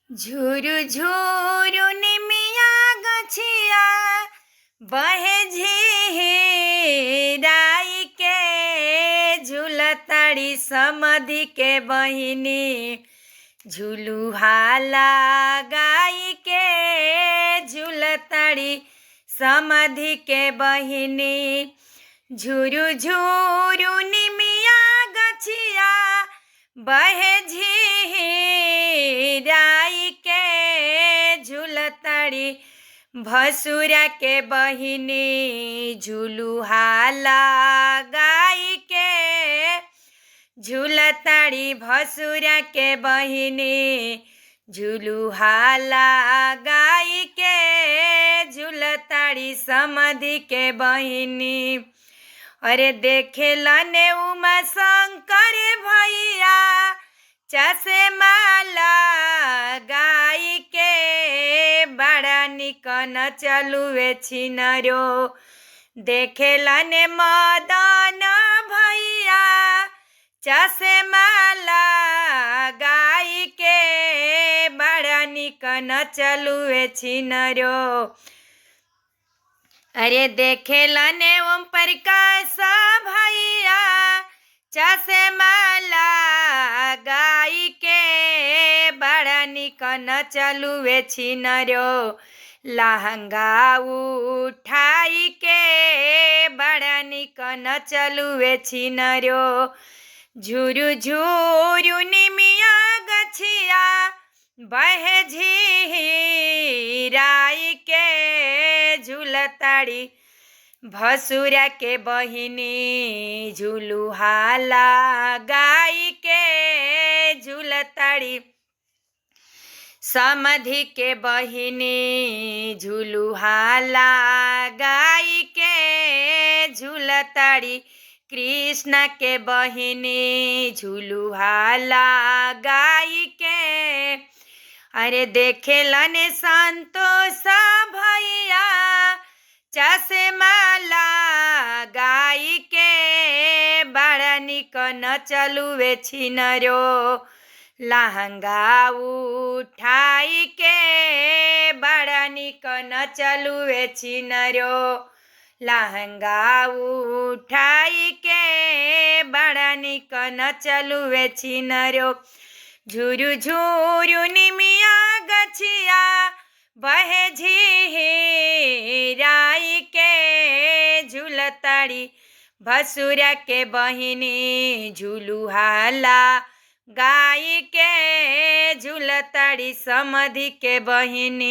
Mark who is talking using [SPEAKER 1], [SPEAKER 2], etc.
[SPEAKER 1] झुरु झुरु निमिया गछिया बहे झिराई के झूलताड़ी समधि के बहिनी झुलुहा लगाई के झूलताड़ी समधि के बहिनी। झुरु झुरु निमिया गछिया बहे झिराई के झूलताड़ी भसुरा के बहिनी झुलुहा लगाई के झूलताड़ी भसुरा के बहिनी झुलुहा लगाई के झूलताड़ी समधि के बहिनी। अरे देखेला ने उमा शंकर भैया चश्मा लगाई के बड़ा निकन चलुए छिनरो। देखेला ने मदन भैया चश्मा लगाई के बड़ा निकन चलुए छिनरो। अरे देखेला ने ओम प्रकाश भैया चश्मा लगाई के बड़ा निकन चलुए छिनरो। लहंगा उठाई के बड़ा निकन चलुए छिनरो। झुरु झुरु निमिया गछिया बहे झिराई के झूलताड़ी भसुरा के बहिनी झुलुहा लगाई के झूलताड़ी समधि के बहिनी झुलुहा लगाई के झूलताड़ी कृष्ण के बहिनी झुलुहा लगाई के। अरे देखेला ने संतोष भैया चश्मा लगाई के बड़ा निकन चलुए छिनरो। लहंगा उठाई के बड़ा निकन चलुए छिनरो। लहंगा उठाई के बड़ा निकन चलुए छिनरो। झुरु झुरु निमिया गछिया बहे झिराई के झूलताड़ी भसुरा के बहिनी झुलुहा लगाई के झूलताड़ी समधि के बहिनी।